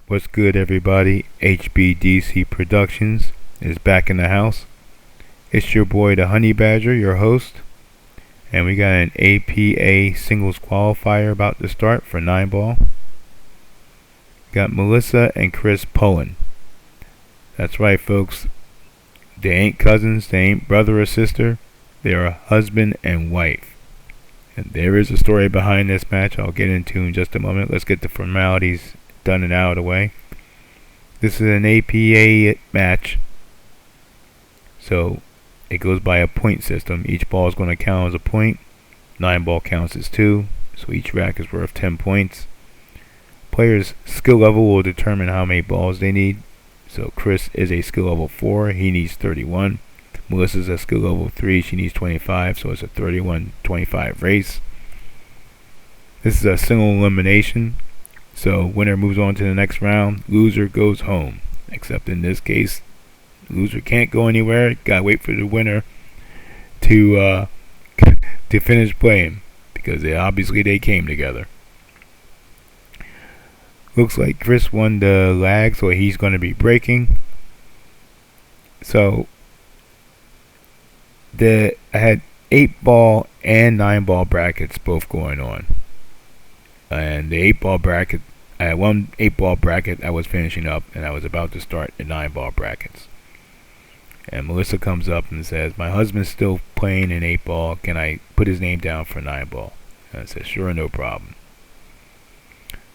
What's good, everybody? HBDC Productions is back in the house. It's your boy, the Honey Badger, your host, and we got an APA singles qualifier about to start for 9-ball. Got Melissa and Chris pulling. That's right, folks. They ain't cousins, they ain't brother or sister. They are husband and wife. And there is a story behind this match I'll get into in just a moment. Let's get the formalities done and out of the way. This is an APA match, so it goes by a point system. Each ball is going to count as a point. 9-ball counts as 2, so each rack is worth 10 points. Players' skill level will determine how many balls they need. So Chris is a skill level 4, he needs 31. Melissa's a skill level 3, she needs 25, so it's a 31-25 race. This is a single elimination. So winner moves on to the next round. Loser goes home. Except in this case, loser can't go anywhere. Gotta wait for the winner to to finish playing, because they came together. Looks like Chris won the lag, so he's going to be breaking. So I had 8-ball and 9-ball brackets both going on. And the 8-ball bracket, I had one 8-ball bracket I was finishing up, and I was about to start the 9-ball brackets. And Melissa comes up and says, "My husband's still playing in 8-ball. Can I put his name down for 9-ball?" And I said, "Sure, no problem."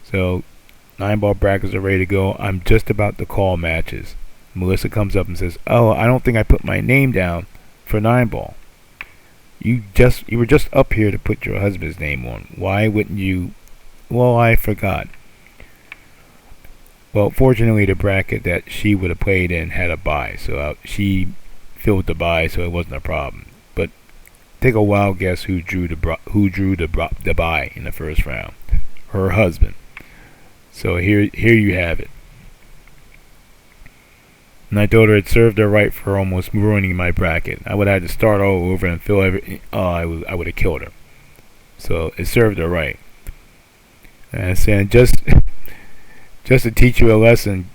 So 9-ball brackets are ready to go. I'm just about to call matches. Melissa comes up and says, "Oh, I don't think I put my name down for 9-ball. You were just up here to put your husband's name on. Why wouldn't you?" "Well, I forgot." Well, fortunately, the bracket that she would have played in had a bye, so she filled the bye, so it wasn't a problem. But take a wild guess who drew the bye in the first round. Her husband. So here you have it. And I told her it served her right for almost ruining my bracket. I would have had to start all over and fill I would have killed her. So it served her right. And I said, just to teach you a lesson,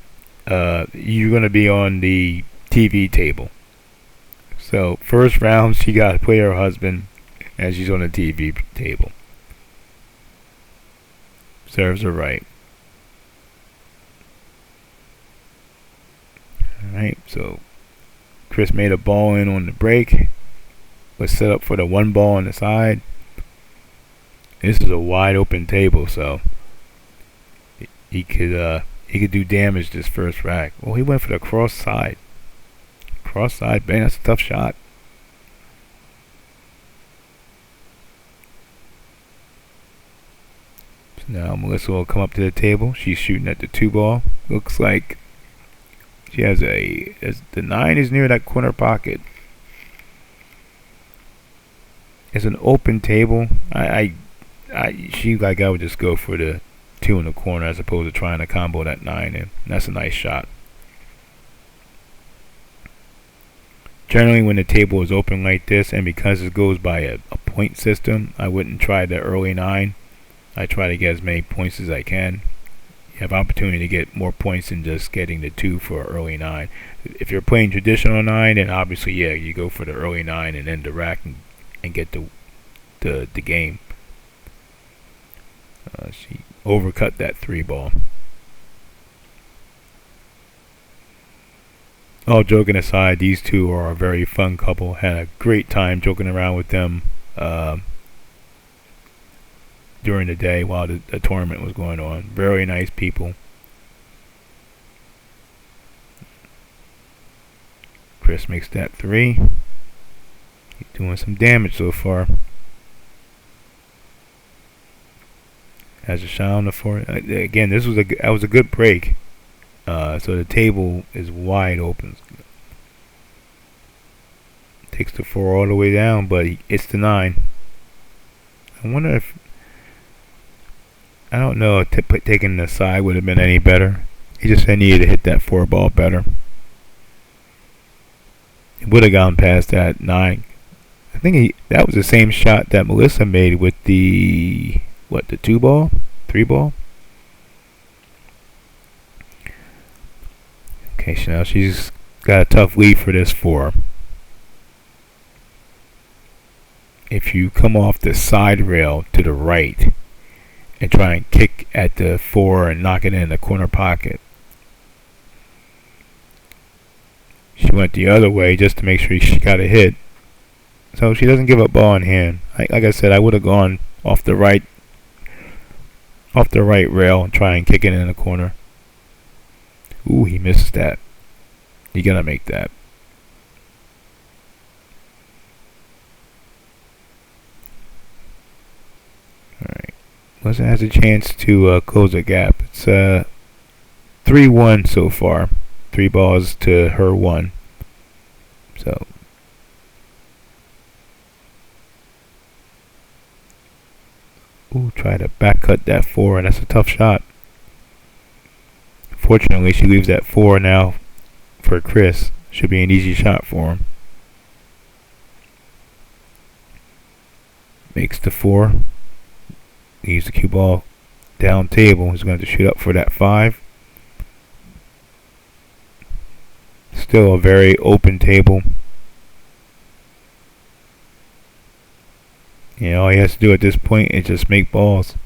you're going to be on the TV table. So first round, she got to play her husband, and she's on the TV table. Serves her right. Alright, so Chris made a ball in on the break. Was set up for the 1 ball on the side. This is a wide open table, so he could do damage this first rack. Well, he went for the cross side. Cross side, man, that's a tough shot. So now Melissa will come up to the table. She's shooting at the 2 ball. Looks like she has the 9 is near that corner pocket. It's an open table. I would just go for the 2 in the corner as opposed to trying to combo that 9 in. That's a nice shot. Generally, when the table is open like this, and because it goes by a point system, I wouldn't try the early 9. I try to get as many points as I can. You have opportunity to get more points than just getting the 2 for early 9. If you're playing traditional 9, then obviously, yeah, you go for the early 9 and then the rack and get the game. She overcut that 3 ball. All joking aside, these two are a very fun couple. Had a great time joking around with them during the day while the tournament was going on. Very nice people. Chris makes that 3. He's doing some damage so far. Has a shot on the floor. Again, that was a good break. So the table is wide open. Takes the 4 all the way down, but it's the 9. I wonder if, I don't know if taking the side would have been any better. He just said he needed to hit that 4 ball better. He would have gone past that 9. I think that was the same shot that Melissa made with the 2 ball, 3 ball. Okay, so now she's got a tough lead for this 4. If you come off the side rail to the right and try and kick at the 4 and knock it in the corner pocket. She went the other way just to make sure she got a hit. So she doesn't give up ball in hand. Like I said, I would have gone off the right rail and try and kick it in the corner. Ooh, he misses that. You gotta make that. Alright. Melissa has a chance to close the gap. It's 3-1 so far. 3 balls to her 1. So ooh, try to back cut that 4, and that's a tough shot. Fortunately, she leaves that 4 now for Chris. Should be an easy shot for him. Makes the 4. Leaves the cue ball down table. He's going to shoot up for that 5. Still a very open table. All he has to do at this point is just make balls.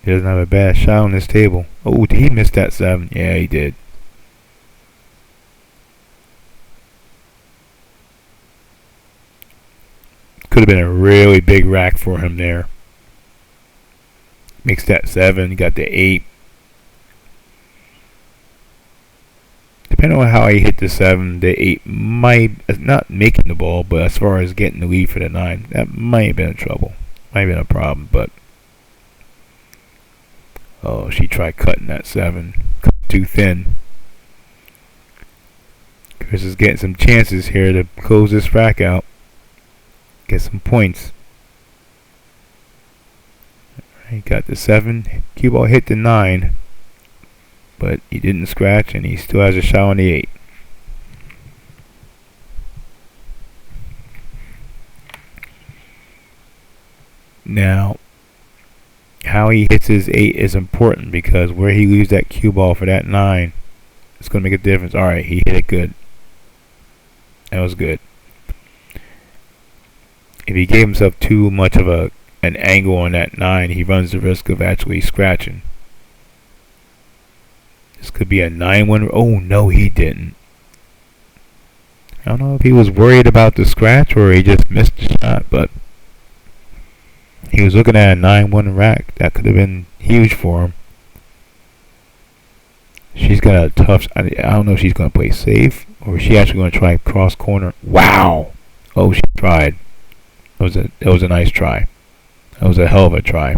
He doesn't have a bad shot on this table. Oh, did he miss that 7? Yeah, he did. Could have been a really big rack for him there. Makes that 7. Got the 8. Depending on how he hit the 7, the 8 might not making the ball, but as far as getting the lead for the 9, that might have been trouble. Might have been a problem, but oh, she tried cutting that 7. Cut too thin. Chris is getting some chances here to close this rack out. Get some points. He got the 7. Cue ball hit the 9. But he didn't scratch, and he still has a shot on the 8. Now, how he hits his 8 is important, because where he leaves that cue ball for that 9, it's going to make a difference. Alright, he hit it good. That was good. If he gave himself too much of an angle on that 9, he runs the risk of actually scratching. This could be a 9-1. Oh, no, he didn't. I don't know if he was worried about the scratch or he just missed the shot, but he was looking at a 9-1 rack. That could have been huge for him. She's got a tough... I don't know if she's going to play safe or is she actually going to try cross corner. Wow! Oh, she tried. It was a nice try. That was a hell of a try.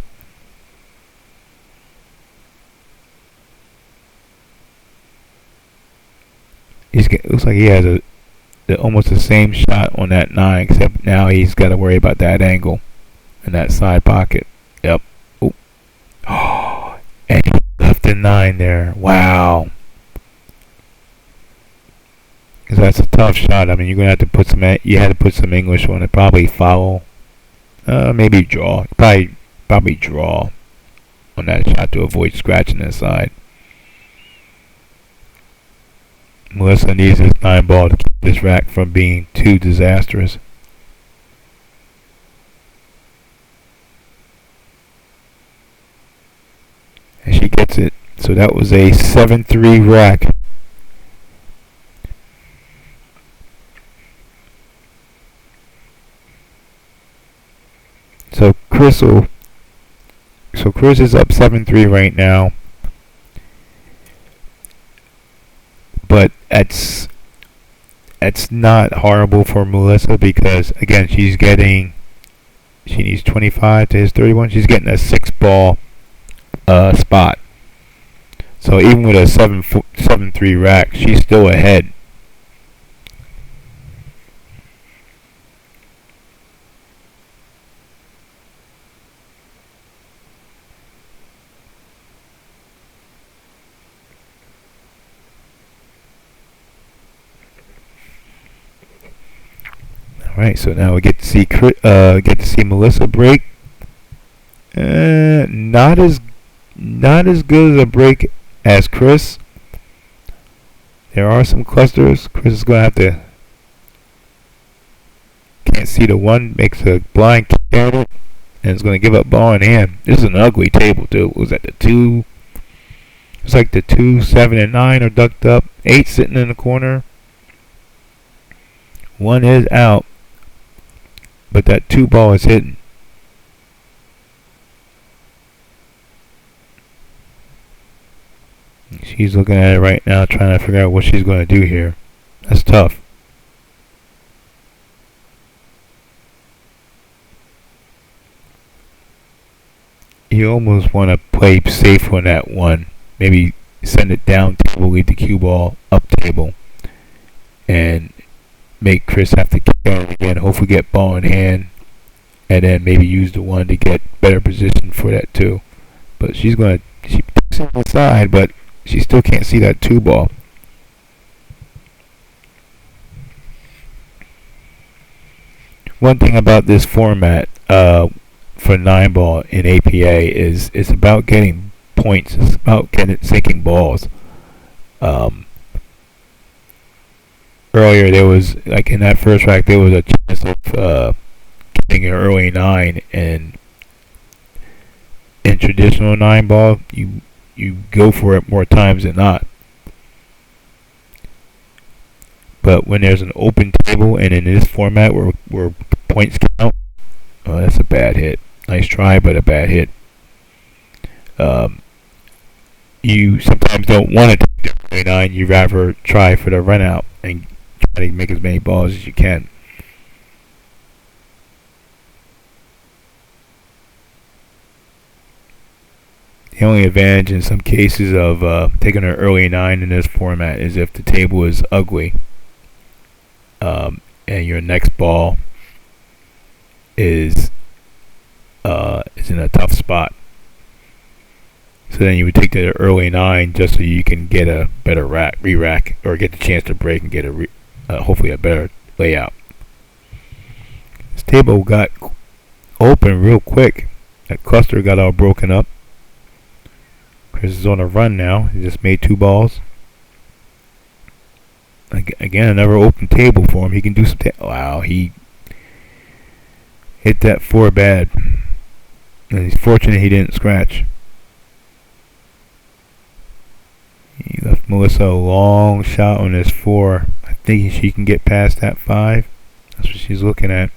Looks like he has almost the same shot on that 9, except now he's got to worry about that angle and that side pocket. Yep. Oh, and he left the 9 there. Wow. Because that's a tough shot. I mean, you're gonna have to put some. You had to put some English on it. Probably foul. Maybe draw. Probably draw on that shot to avoid scratching the side. Melissa needs this 9 ball to keep this rack from being too disastrous. And she gets it. So that was a 7-3 rack. So Chris is up 7-3 right now. But that's not horrible for Melissa, because again she needs 25 to his 31. She's getting a 6 ball spot. So even with a 7-3 rack, she's still ahead. Alright, so now we get to see Melissa break. Not as good as a break as Chris. There are some clusters. Chris is gonna have to. Can't see the one. Makes a blind candidate, and is gonna give up ball in hand. This is an ugly table too. It was at the 2. It's like the 2, 7, and 9 are ducked up. 8 sitting in the corner. 1 is out, but that 2 ball is hidden. She's looking at it right now, trying to figure out what she's going to do here. That's tough. You almost want to play safe on that one. Maybe send it down table, leave the cue ball up table, and make Chris have to kick on it again. Hopefully get ball in hand, and then maybe use the 1 to get better position for that 2. But she takes it on the side, but she still can't see that 2 ball. One thing about this format for 9 ball in APA is it's about getting points. It's about sinking balls. Earlier there was, like in that first rack, there was a chance of getting an early 9, and in traditional 9 ball, you go for it more times than not. But when there's an open table, and in this format where points count, oh, that's a bad hit. Nice try, but a bad hit. You sometimes don't want to take the early 9. You rather try for the run out and try to make as many balls as you can. The only advantage in some cases of taking an early 9 in this format is if the table is ugly, and your next ball is in a tough spot. So then you would take the early 9 just so you can get a better re-rack, or get the chance to break and get hopefully a better layout. This table got open real quick. That cluster got all broken up. Chris is on a run now. He just made 2 balls. Again, another open table for him. He can do some. Wow, he hit that 4 bad, and he's fortunate he didn't scratch. He left Melissa a long shot on this 4. I think she can get past that 5. That's what she's looking at.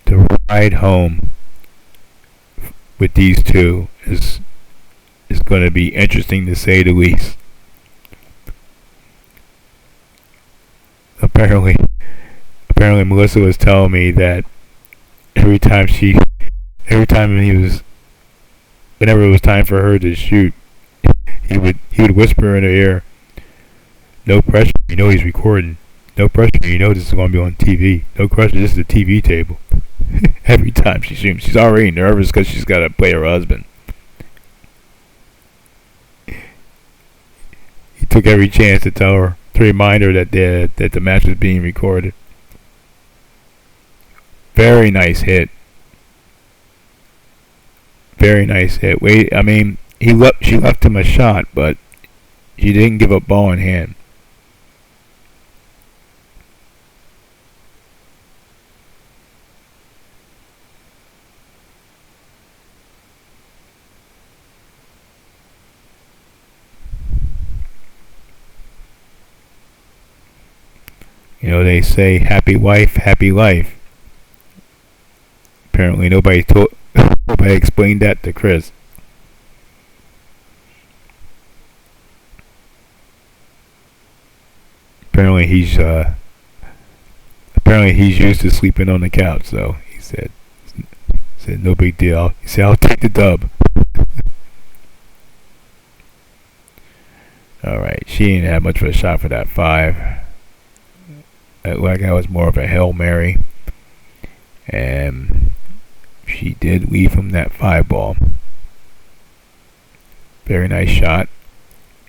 The ride home with these 2 is going to be interesting, to say the least. Apparently Melissa was telling me that whenever it was time for her to shoot, he would whisper in her ear, "No pressure, you know he's recording. No pressure, you know this is going to be on TV. No pressure, this is a TV table." Every time she shoots, she's already nervous because she's got to play her husband. He took every chance to tell her, to remind her that the match was being recorded. Very nice hit. Very nice hit. She left him a shot, but she didn't give up ball in hand. You know, they say happy wife, happy life. Apparently nobody explained that to Chris. Apparently he's used to sleeping on the couch, so he said no big deal. He said, "I'll take the dub." Alright, she didn't have much of a shot for that 5. That was more of a Hail Mary. And she did leave him that 5 ball. Very nice shot.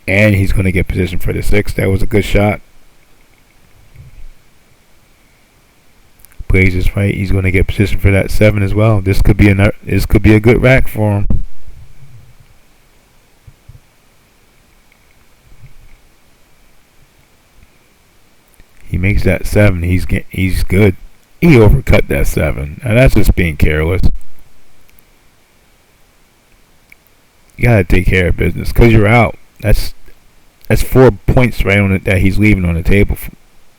And he's going to get positioned for the 6. That was a good shot. plays this right, he's going to get positioned for that 7 as well. This could be a good rack for him. He makes that 7. He's good. He overcut that 7. Now that's just being careless. You gotta take care of business because you're out. That's 4 points right on it that he's leaving on the table.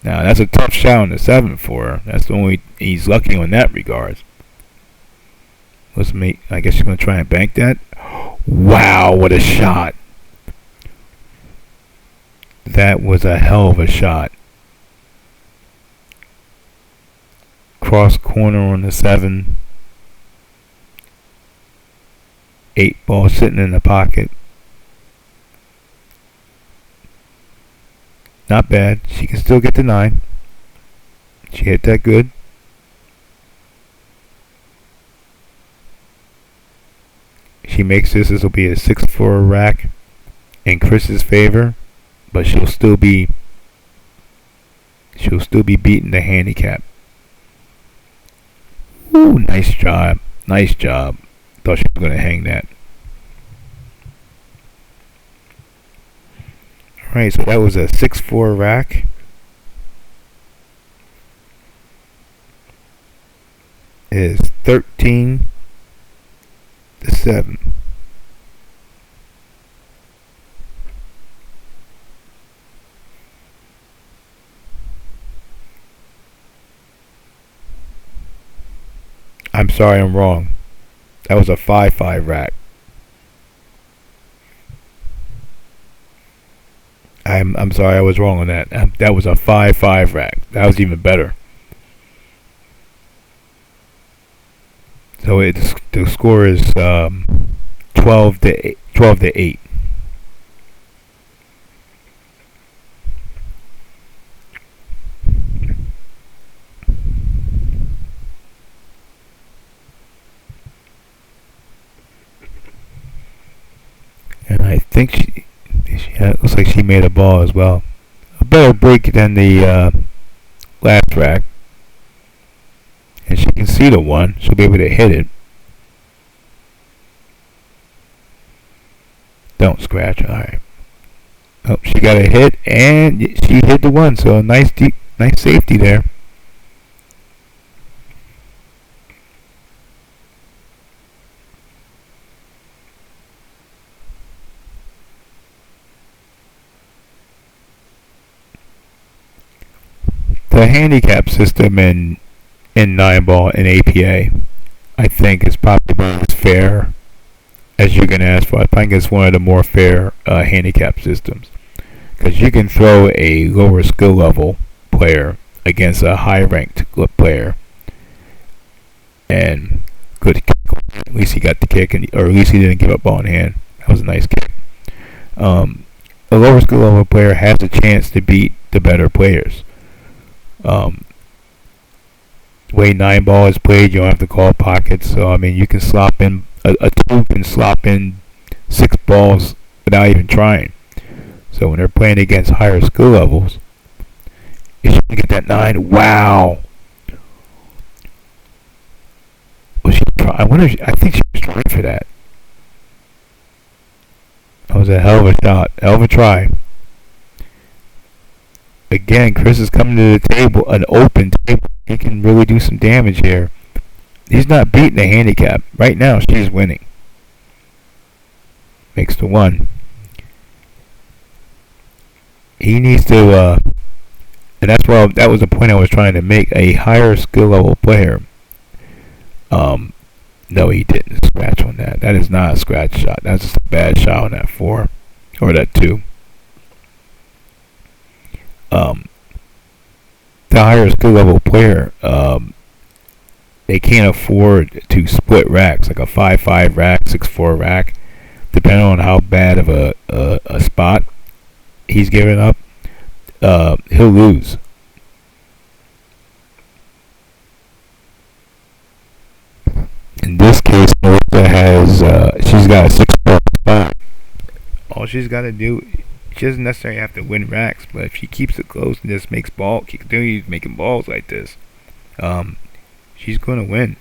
Now that's a tough shot on the 7 for her. That's the only he's lucky on that regards. I guess you're gonna try and bank that. Wow, what a shot! That was a hell of a shot. Cross corner on the 7. 8 ball sitting in the pocket. Not bad. She can still get the 9. She hit that good. She makes this. This will be a 6-4 rack in Chris's favor, but she'll still be beating the handicap. Ooh, nice job. Nice job. Thought she was going to hang that. Alright, so that was a 6-4 rack. It is 13-7. I'm sorry, I'm wrong. That was a 5-5 rack. I'm sorry, I was wrong on that. That was a 5-5 rack. That was even better. So the score is 12-8. And I think she looks like she made a ball as well. A better break than the last rack. And she can see the 1. She'll be able to hit it. Don't scratch. Alright. Oh, she got a hit and she hit the 1. So a nice safety there. The handicap system in 9-ball and APA, I think, is probably about as fair as you can ask for. I think it's one of the more fair handicap systems because you can throw a lower skill level player against a high ranked player, and good kick. At least he got the kick, or at least he didn't give up ball in hand. That was a nice kick. A lower skill level player has a chance to beat the better players. Way 9-ball is played, you don't have to call pockets. So I mean, you can slop in a 2 can slop in 6 balls without even trying. So when they're playing against higher skill levels, you should get that 9. Wow. Was she try? I think she was trying for that. That was a hell of a shot, hell of a try. Again, Chris is coming to the table, an open table. He can really do some damage here. He's not beating the handicap. Right now, she's winning. Makes the 1. He needs to, and that was the point I was trying to make. A higher skill level player. No, he didn't scratch on that. That is not a scratch shot. That's just a bad shot on that 4 or that 2. The higher skill level player, they can't afford to split racks, like a 5-5 rack, 6-4 rack, depending on how bad of a spot he's giving up. He'll lose. In this case, Melissa has she's got a 6-4 spot. All she's got to do. She doesn't necessarily have to win racks, but if she keeps it close and just continues making balls like this, Um, she's going to win.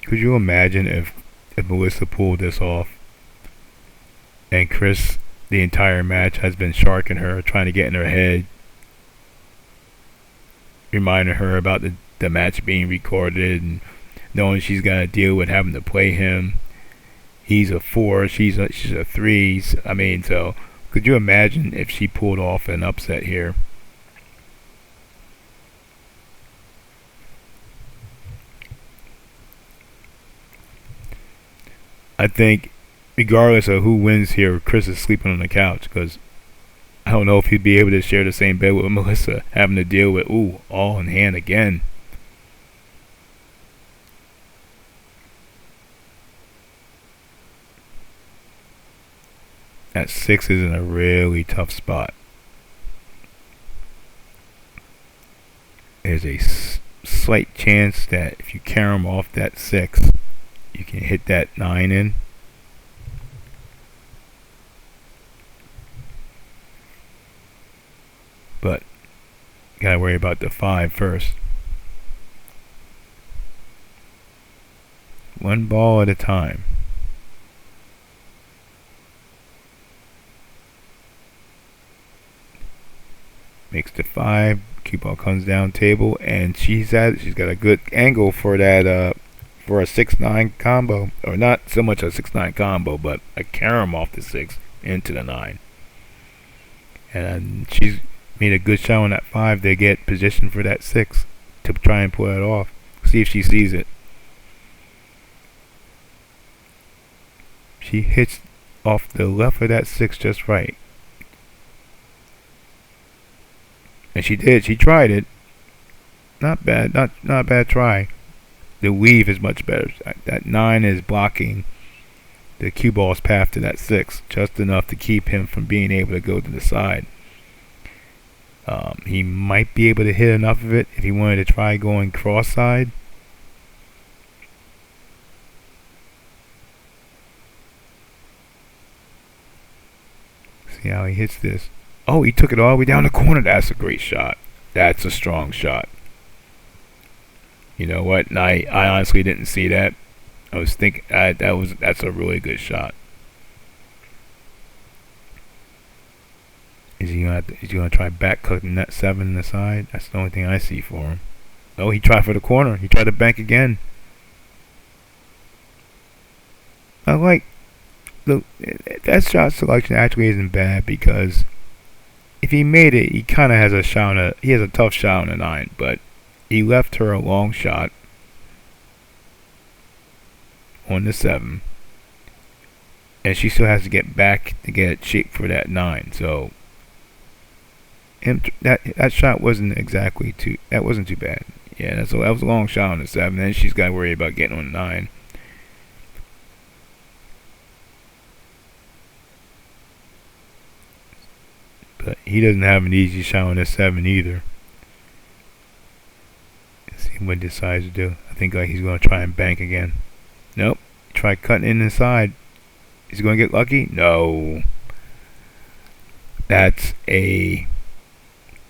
Could you imagine if Melissa pulled this off and Chris the entire match has been sharking her, trying to get in her head, reminding her about the match being recorded and knowing she's got to deal with having to play him. He's a 4, she's a 3. I mean, so could you imagine if she pulled off an upset here? I think regardless of who wins here, Chris is sleeping on the couch because I don't know if he'd be able to share the same bed with Melissa, having to deal with all in hand again. That 6 is in a really tough spot. There's a slight chance that if you carom off that 6, you can hit that 9 in. But gotta worry about the 5 first. One ball at a time. Makes the 5. Cue ball comes down table, and she's got a good angle for that for a 6-9 combo, or not so much a 6-9 combo, but a carom off the 6 into the 9. And she's made a good shot on that 5 to get position for that 6 to try and pull it off. See if she sees it. She hits off the left of that 6 just right. And she did. She tried it. Not bad. Not a bad try. The weave is much better. That 9 is blocking the cue ball's path to that 6 just enough to keep him from being able to go to the side. He might be able to hit enough of it if he wanted to try going cross-side. See how he hits this. Oh, he took it all the way down the corner. That's a great shot. That's a strong shot. You know what? And I honestly didn't see that. I was thinking that's a really good shot. Is he gonna try back cutting that 7 in the side? That's the only thing I see for him. Oh, he tried for the corner. He tried to bank again. I like that shot selection actually isn't bad because if he made it, he kind of has a shot. He has a tough shot on a 9, but he left her a long shot on the 7, and she still has to get back to get shape for that 9. So that shot wasn't exactly too. That wasn't too bad. Yeah, that was a long shot on the 7. Then she's got to worry about getting on the 9. But he doesn't have an easy shot on the 7 either. Let's see what he decides to do. I think he's going to try and bank again. Nope. Try cutting in the side. Is he going to get lucky? No. That's a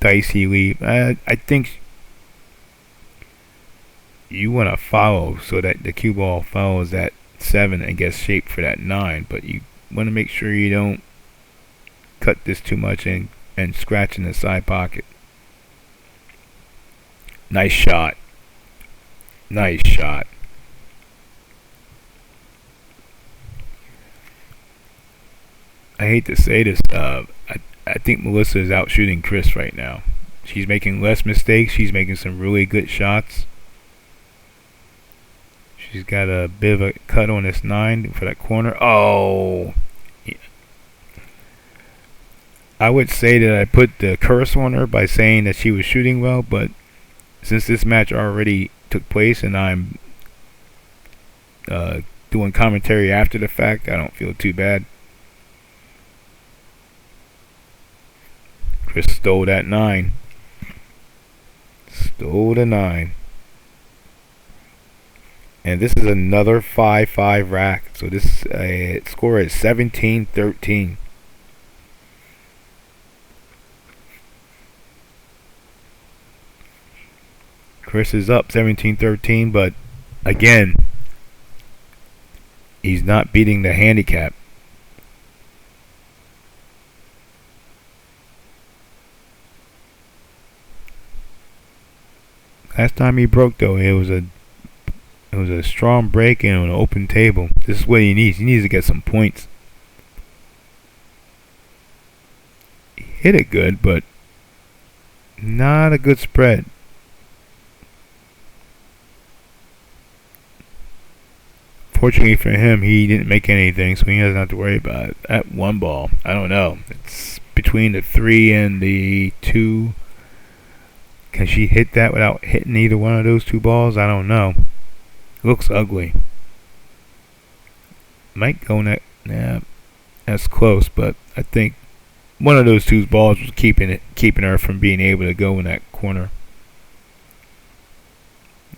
dicey lead. I think you want to follow so that the cue ball follows that 7 and gets shaped for that 9. But you want to make sure you don't cut this too much and scratch in the side pocket. Nice shot. Nice shot. I hate to say this, I think Melissa is out shooting Chris right now. She's making less mistakes. She's making some really good shots. She's got a bit of a cut on this 9 for that corner. Oh! I would say that I put the curse on her by saying that she was shooting well, but since this match already took place and I'm doing commentary after the fact, I don't feel too bad. Chris stole that 9. Stole the 9. And this is another 5-5 rack. So this score is 17-13. Chris is up 17-13, but again, he's not beating the handicap. Last time he broke though, it was a strong break and an open table. This is what he needs. He needs to get some points. He hit it good, but not a good spread. Fortunately for him, he didn't make anything, so he doesn't have to worry about it. That one ball, I don't know. It's between the 3 and the 2. Can she hit that without hitting either one of those two balls? I don't know. It looks ugly. Might go next. Nah, that's close, but I think one of those two balls was keeping her from being able to go in that corner.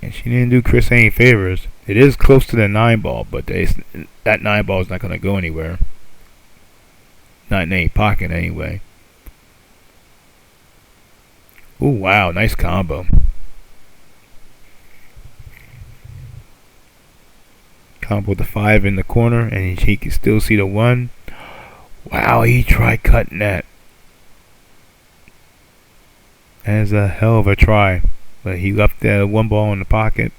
And she didn't do Chris any favors. It is close to the 9 ball, but that 9 ball is not going to go anywhere. Not in any pocket anyway. Ooh, wow, nice combo. Combo the 5 in the corner, and he can still see the 1. Wow, he tried cutting that. That is a hell of a try. But he left that 1 ball in the pocket.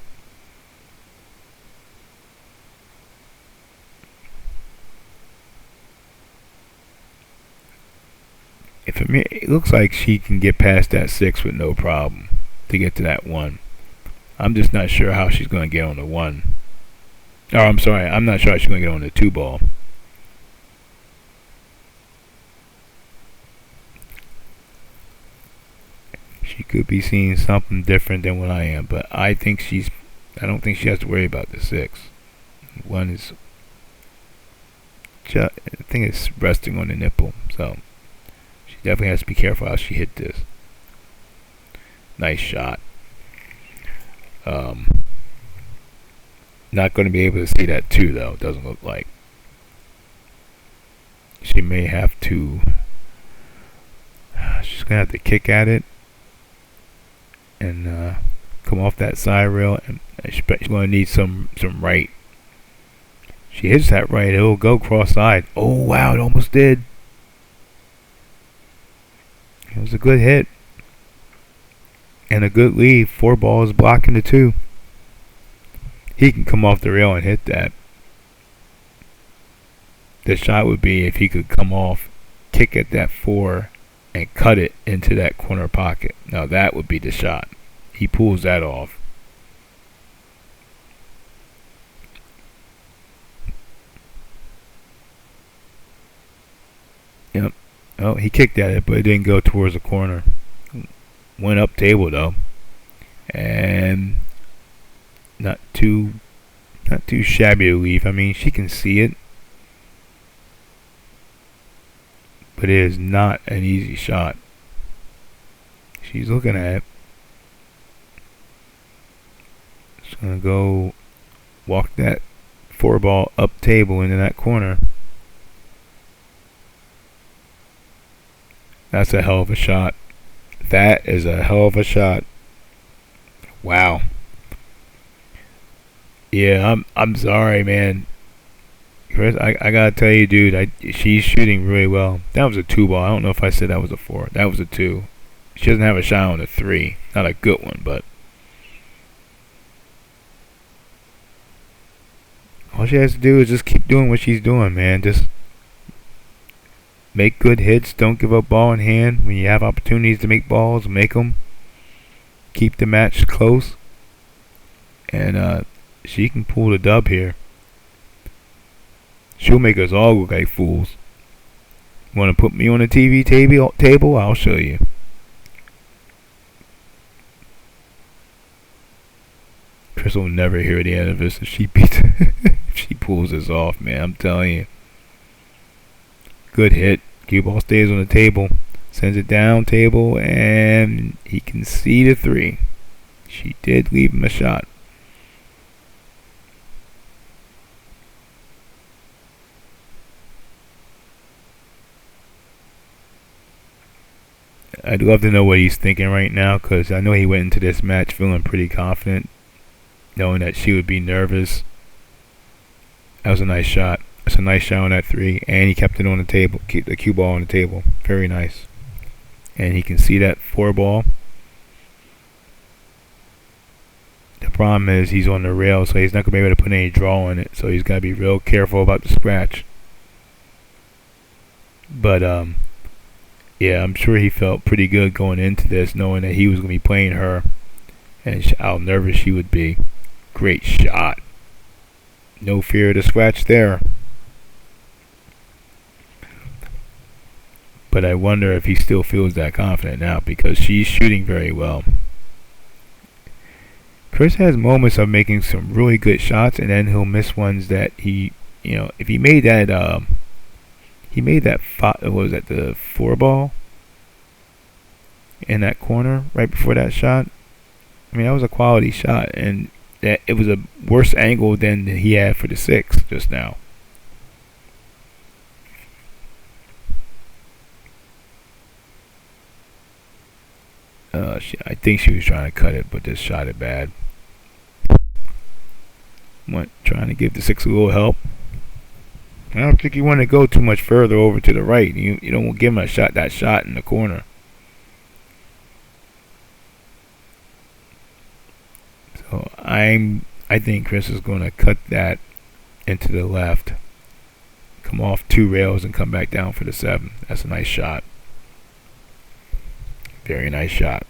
It looks like she can get past that 6 with no problem to get to that 1. I'm just not sure how she's going to get on the 1. Oh, I'm sorry. I'm not sure how she's going to get on the 2 ball. She could be seeing something different than what I am, but I don't think she has to worry about the 6. 1 is I think it's resting on the nipple, so she definitely has to be careful how she hit this. Nice shot. Not going to be able to see that 2 though. It doesn't look like. She may have to. She's going to have to kick at it and come off that side rail, and she's going to need some right. She hits that right, it'll go cross-side. Oh, wow, it almost did. It was a good hit. And a good lead. 4 balls blocking the 2. He can come off the rail and hit that. The shot would be if he could come off, kick at that 4, and cut it into that corner pocket. Now that would be the shot. He pulls that off. Yep. Oh, he kicked at it, but it didn't go towards the corner. Went up table though, and not too shabby to leave. I mean, she can see it, but it is not an easy shot. She's looking at it. She's gonna go walk that 4 ball up table into that corner. That's a hell of a shot. That is a hell of a shot. Wow. Yeah, I'm sorry, man. Chris, I gotta tell you, dude, she's shooting really well. That was a 2 ball. I don't know if I said that was a 4. That was a 2. She doesn't have a shot on the 3. Not a good one, but all she has to do is just keep doing what she's doing, man. Just make good hits. Don't give up ball in hand. When you have opportunities to make balls, make them. Keep the match close. And she can pull the dub here. She'll make us all look like fools. Want to put me on a TV table? I'll show you. Chris will never hear the end of this if she beats if she pulls this off, man. I'm telling you. Good hit. Cue ball stays on the table. Sends it down table, and he can see the 3. She did leave him a shot. I'd love to know what he's thinking right now, because I know he went into this match feeling pretty confident, knowing that she would be nervous. That was a nice shot. That's a nice shot on that three, and he kept it on the table, keep the cue ball on the table. Very nice. And he can see that four ball. The problem is he's on the rail, so he's not going to be able to put any draw on it, so he's got to be real careful about the scratch. But, yeah, I'm sure he felt pretty good going into this, knowing that he was going to be playing her, and how nervous she would be. Great shot. No fear of the scratch there. But I wonder if he still feels that confident now, because she's shooting very well. Chris has moments of making some really good shots, and then he'll miss ones that if he made that, what was that, the four ball in that corner right before that shot. I mean, that was a quality shot, and that it was a worse angle than he had for the six just now. I think she was trying to cut it, but just shot it bad. Trying to give the six a little help. I don't think you want to go too much further over to the right. You don't want to give him that shot in the corner. So I think Chris is going to cut that into the left, come off two rails and come back down for the seven. That's a nice shot. Very nice shot.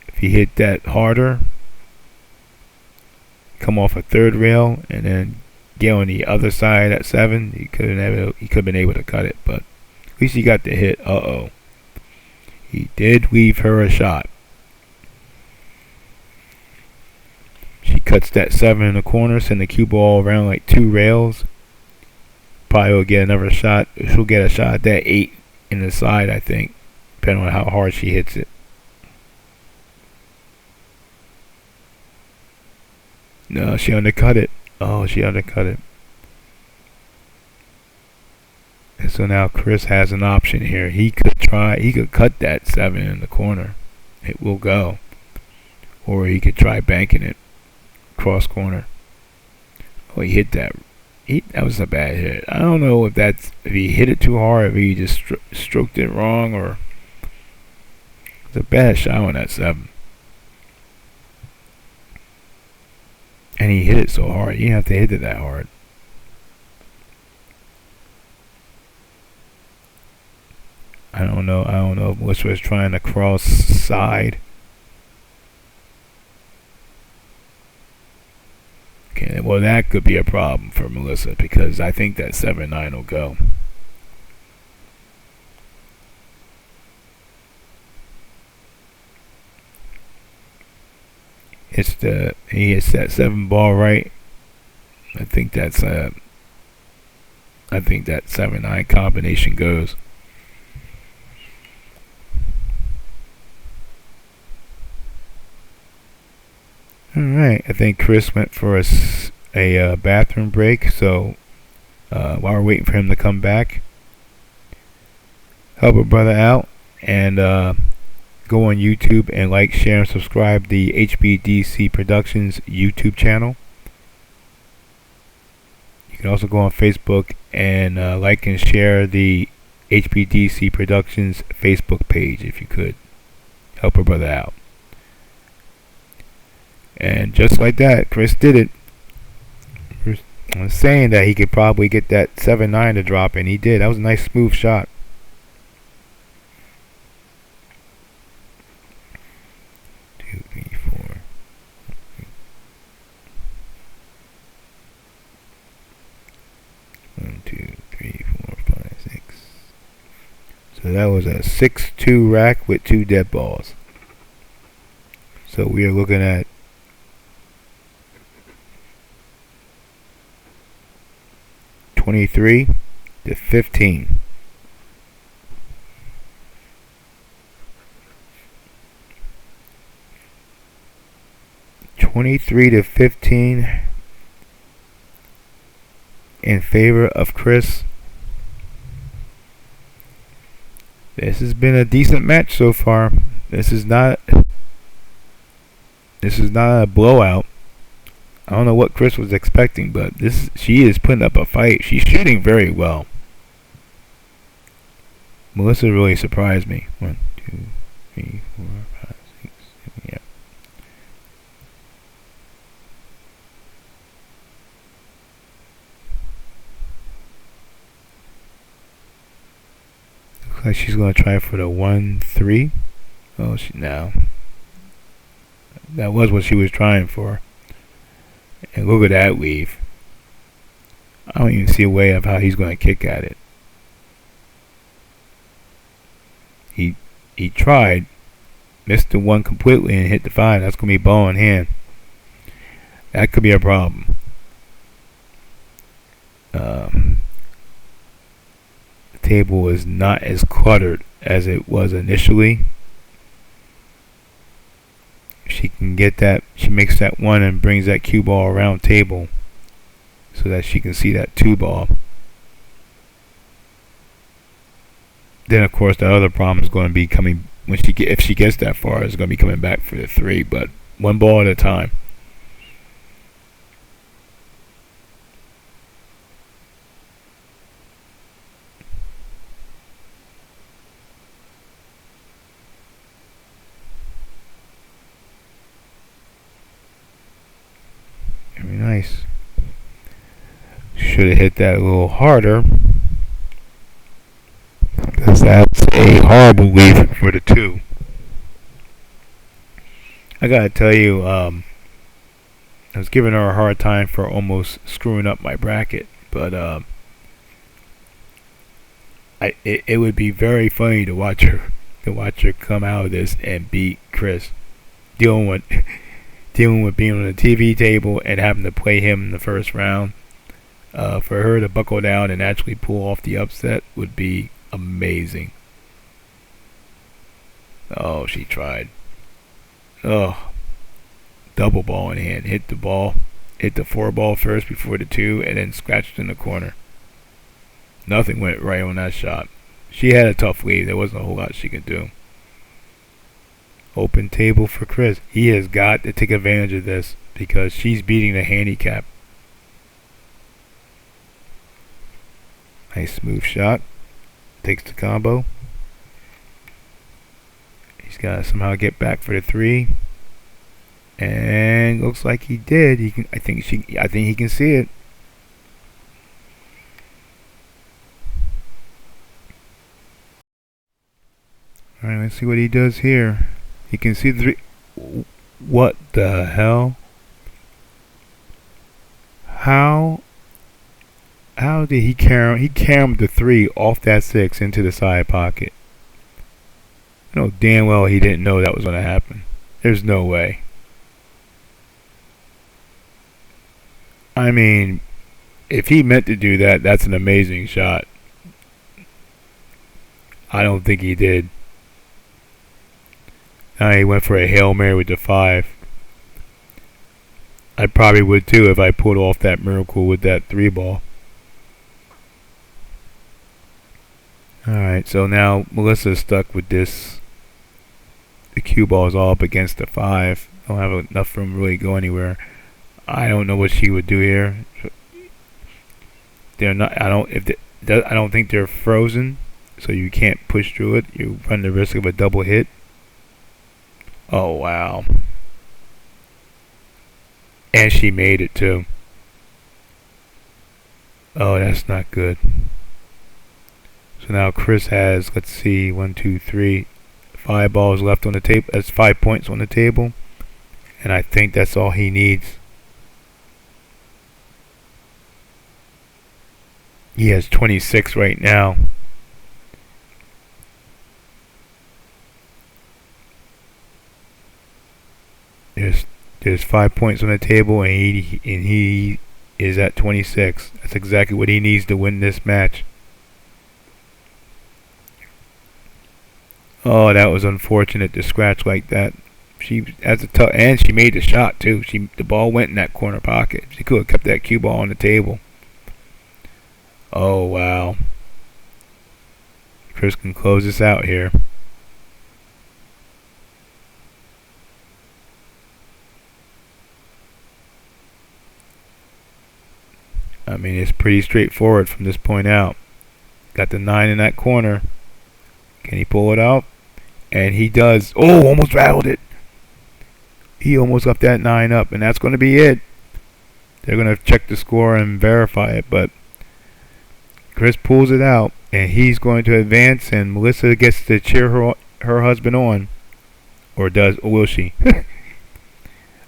If he hit that harder, come off a third rail and then get on the other side at seven, he could have been able to cut it, but at least he got the hit. He did leave her a shot. She cuts that seven in the corner, send the cue ball around like two rails. Probably will get another shot. She'll get a shot at that eight in the side, I think, depending on how hard she hits it. No, she undercut it. She undercut it. And so now Chris has an option here. He could cut that seven in the corner. It will go. Or he could try banking it. Cross corner. He hit that. That was a bad hit. I don't know if he hit it too hard, if he just stroked it wrong, or it's a bad shot on that seven. And he hit it so hard. You didn't have to hit it that hard. I don't know if Melissa was trying to cross side. Okay, well, that could be a problem for Melissa, because I think that 7-9 will go. He hits that seven ball right. I think that 7-9 combination goes. Alright, I think Chris went for a bathroom break, so while we're waiting for him to come back, help a brother out, and go on YouTube and like, share, and subscribe the HBDC Productions YouTube channel. You can also go on Facebook and like and share the HBDC Productions Facebook page if you could. Help a brother out. And just like that, Chris did it. I was saying that he could probably get that 7-9 to drop, and he did. That was a nice smooth shot. Two, three, four. One, two, three, four, five, six. So that was a 6-2 rack with two dead balls. So we are looking at 23 to 15. In favor of Chris. This has been a decent match so far. This is not a blowout. I don't know what Chris was expecting, but she is putting up a fight. She's shooting very well. Melissa really surprised me. 1, 2, 3, 4, 5, 6, 7, yeah. Looks like she's gonna try for the 1, 3. Oh, no. That was what she was trying for. And look at that weave. I don't even see a way of how he's going to kick at it. He tried, missed the 1 completely and hit the 5. That's going to be ball in hand. That could be a problem. The table is not as cluttered as it was initially. She can get that. She makes that 1 and brings that cue ball around table so that she can see that 2 ball. Then of course the other problem is going to be coming when if she gets that far, is going to be coming back for the 3, but 1 ball at a time. Very nice. Should have hit that a little harder, because that's a horrible weave for the 2. I gotta tell you, I was giving her a hard time for almost screwing up my bracket, but it would be very funny to watch her come out of this and beat Chris, dealing with being on the TV table and having to play him in the first round. For her to buckle down and actually pull off the upset would be amazing. Oh, she tried. Oh, double ball in hand. Hit the 4 ball first before the 2, and then scratched in the corner. Nothing went right on that shot. She had a tough lead. There wasn't a whole lot she could do. Open table for Chris. He has got to take advantage of this because she's beating the handicap. Nice smooth shot. Takes the combo. He's got to somehow get back for the 3. And looks like he did. I think he can see it. All right, let's see what he does here. He can see the 3. What the hell? How did he caromed the 3 off that 6 into the side pocket? I know damn well he didn't know that was going to happen. There's no way. I mean, if he meant to do that, that's an amazing shot. I don't think he did. Now he went for a Hail Mary with the 5. I probably would too if I pulled off that miracle with that 3 ball. Alright, so now Melissa's stuck with this. The cue ball is all up against the 5. Don't have enough room to really go anywhere. I don't know what she would do here. They're not. I don't think they're frozen, so you can't push through it. You run the risk of a double hit. Oh wow! And she made it too. Oh, that's not good. So now Chris has, let's see, 1, 2, 3, 5 balls left on the table. That's 5 points on the table, and I think that's all he needs. He has 26 right now. There's 5 points on the table, and he is at 26. That's exactly what he needs to win this match. Oh, that was unfortunate to scratch like that. She has a tough, and she made the shot too. The ball went in that corner pocket. She could have kept that cue ball on the table. Oh wow! Chris can close this out here. I mean, it's pretty straightforward from this point out. Got the 9 in that corner. Can he pull it out? And he does. Oh, almost rattled it. He almost left that 9 up, and that's going to be it. They're going to check the score and verify it, but Chris pulls it out, and he's going to advance, and Melissa gets to cheer her husband on. Or will she?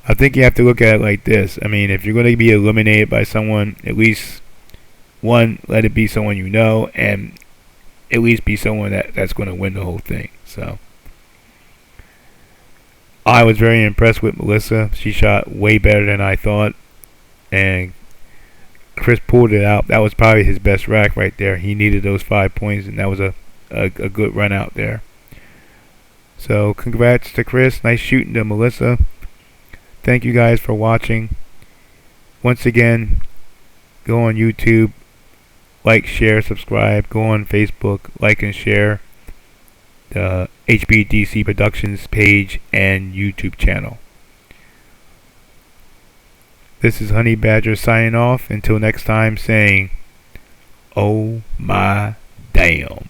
I think you have to look at it like this. I mean, if you're going to be eliminated by someone, at least one, let it be someone you know, and at least be someone that's going to win the whole thing. So I was very impressed with Melissa. She shot way better than I thought, and Chris pulled it out. That was probably his best rack right there. He needed those 5 points, and that was a good run out there. So congrats to Chris. Nice shooting to Melissa. Thank you guys for watching. Once again, go on YouTube, like, share, subscribe. Go on Facebook, like and share the HBDC Productions page and YouTube channel. This is Honey Badger signing off. Until next time, saying, oh my damn.